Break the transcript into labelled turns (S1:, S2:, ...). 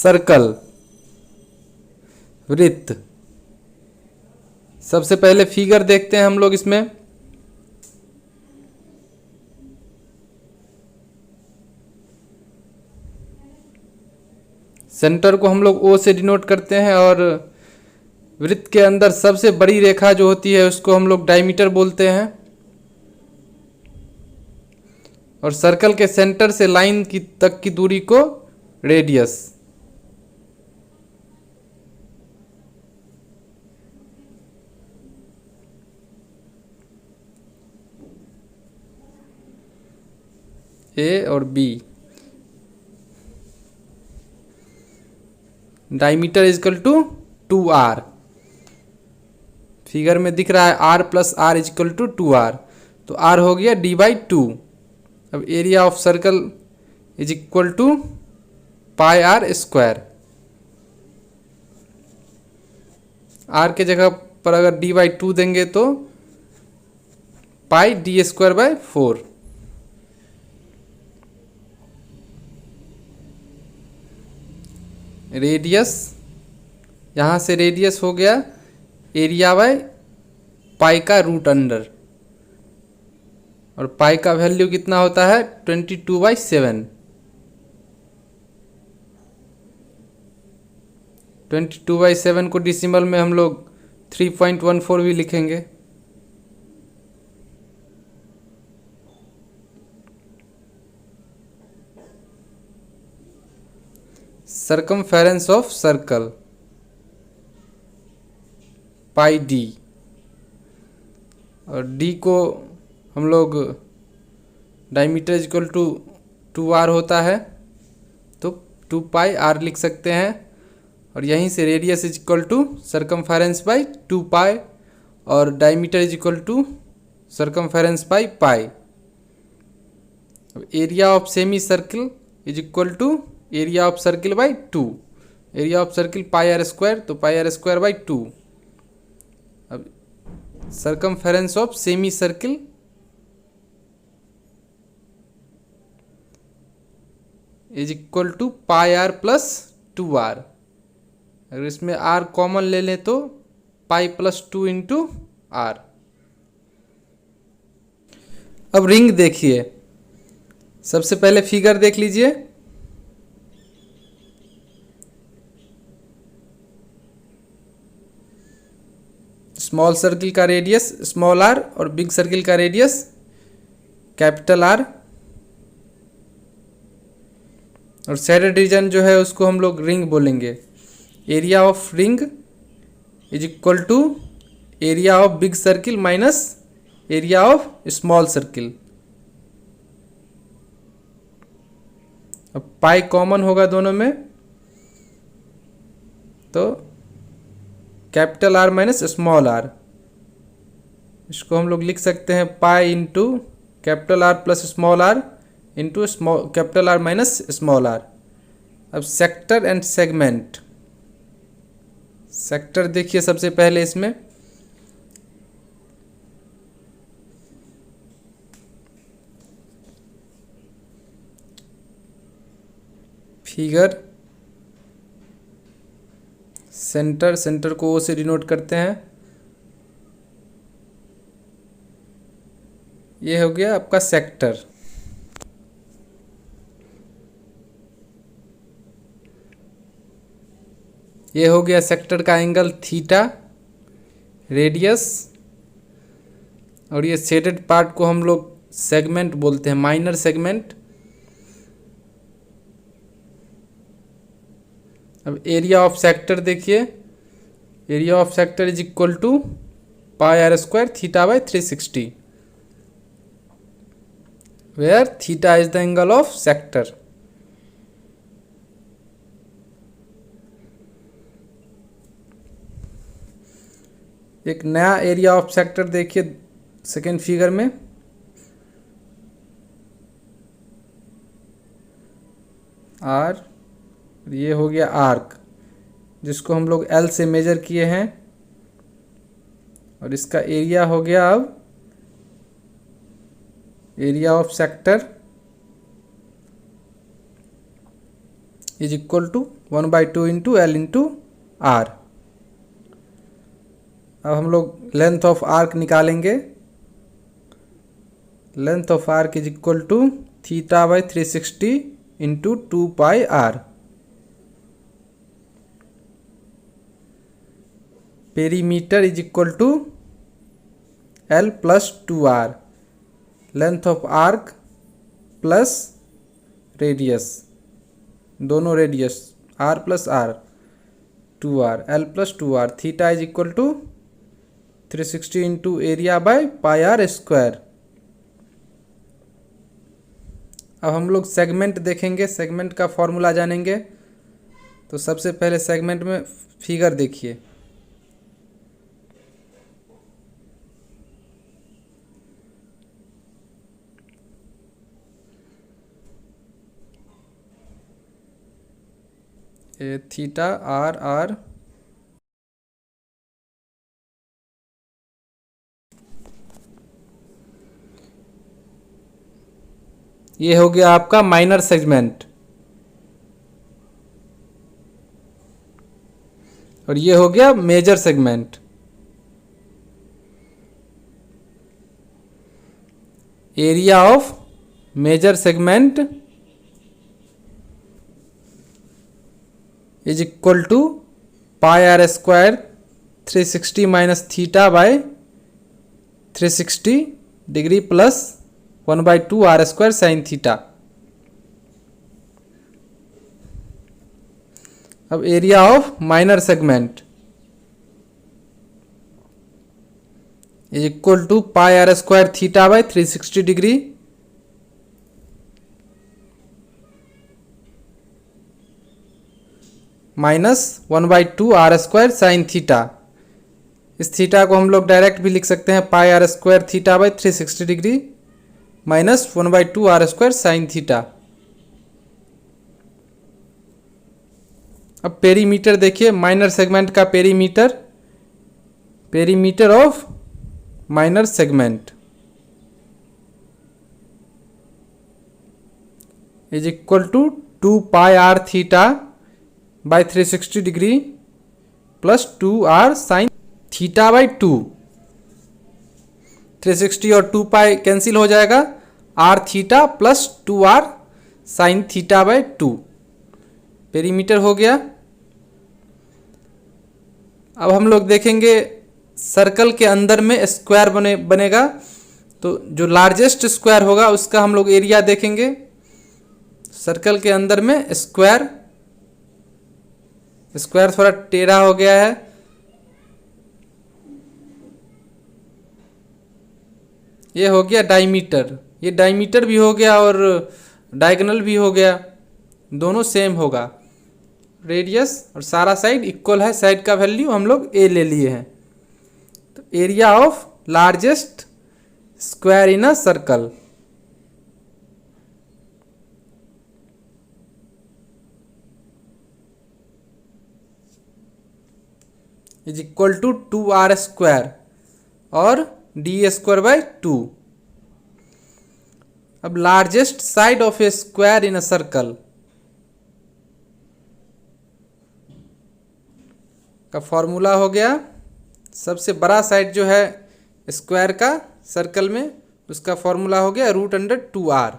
S1: Circle, वृत्त। सबसे पहले फिगर देखते हैं हम लोग इसमें। सेंटर को हम लोग ओ से डिनोट करते हैं और वृत्त के अंदर सबसे बड़ी रेखा जो होती है उसको हम लोग डायमीटर बोलते हैं। और सर्कल के सेंटर से लाइन की तक की दूरी को रेडियस। ए और B. Diameter equal to 2r। Figure में दिख रहा है r plus r equal to 2r, तो r हो गया d/2। अब area of circle is equal to pi are square. r के जगह पर अगर d/2 देंगे तो पाई d²/4। रेडियस, यहाँ से रेडियस हो गया एरिया बाय पाई का रूट अंडर, और पाई का वैल्यू कितना होता है 22/7। 22/7 को डिसिमल में हम लोग 3.14 भी लिखेंगे। Circumference of circle pi D, और डी को हम लोग डायमीटर इक्वल टू 2r होता है तो 2 पाई r लिख सकते हैं। और यहीं से radius is equal to circumference by 2 pi और diameter is equal to circumference by pi. Area of semi circle is equal to area of circle by 2। Area of circle pi are square, तो pi are square by 2। अब circumference of semi circle is equal to pi r plus 2r। अगर इसमें r common ले लें तो pi plus 2 into are. अब ring देखिए, सबसे पहले फिगर देख लीजिए। स्मॉल सर्किल का रेडियस स्मॉल r और बिग सर्किल का रेडियस कैपिटल R, और शेडेड रीजन जो है उसको हम लोग रिंग बोलेंगे। Area of ring is equal to area of big circle minus area of small circle. अब पाई कॉमन होगा दोनों में, तो capital R minus small r, इसको हम लोग लिख सकते हैं pi into capital R plus small r into capital R minus small r। अब सेक्टर एंड सेगमेंट। सेक्टर देखिए सबसे पहले इसमें, फिगर सेंटर, सेंटर को ओ से डिनोट करते हैं। ये हो गया आपका सेक्टर। ये हो गया सेक्टर का एंगल थीटा, रेडियस, और ये शेडेड पार्ट को हम लोग सेगमेंट बोलते हैं, माइनर सेगमेंट। अब एरिया ऑफ सेक्टर देखिए, area of sector is equal to pi are square theta by 360, where theta is the angle of sector. एक नया एरिया ऑफ सेक्टर देखिए सेकेंड फिगर में। आर, ये हो गया आर्क जिसको हम लोग L से मेजर किए हैं, और इसका एरिया हो गया अब area of sector is equal to 1/2 into L into are. अब हम लोग लेंथ ऑफ आर्क निकालेंगे। Length of arc is equal to θ/360 into 2πr। Perimeter is equal to L plus 2r। Length of arc plus radius, दोनों radius r plus r 2r, L plus 2r। Theta is equal to 360 into area by pi are square. अब हम लोग segment देखेंगे, segment का formula जानेंगे। तो सबसे पहले सेगमेंट में फिगर देखिए। थीटा आर आर ये हो गया आपका माइनर सेगमेंट, और ये हो गया major segment. Area of major segment is equal to pi are square 360 minus theta by 360 degree plus 1/2 r square sine theta. अब area of minor segment is equal to pi are square theta by 360 degree minus 1/2 r square sine theta. इस theta को हम लोग direct भी लिख सकते हैं, pi are square theta by 360 degree minus 1/2 r square sine theta. अब perimeter देखिए, माइनर सेगमेंट का perimeter, perimeter of minor segment is equal to 2 pi r theta by 360 degree plus 2r sine theta by 2। 360 और 2 pi cancel हो जाएगा, r theta plus 2r sine theta by 2 perimeter हो गया। अब हम लोग देखेंगे सर्कल के अंदर में स्क्वायर बनेगा, तो जो लार्जेस्ट स्क्वायर होगा उसका हम लोग एरिया देखेंगे। सर्कल के अंदर में स्क्वायर, स्क्वायर थोड़ा टेढ़ा हो गया है, ये हो गया डायमीटर। ये डायमीटर भी हो गया और डायगोनल भी हो गया, दोनों सेम होगा। रेडियस और सारा साइड इक्वल है, साइड का वैल्यू हम लोग a ले लिए हैं। तो area of largest square in a circle is equal to 2r square और डी स्क्वायर बाय 2। अब largest side of a square in a circle का फॉर्मूला हो गया, सबसे बड़ा साइड जो है स्क्वायर का सर्कल में, उसका फॉर्मूला हो गया √2r।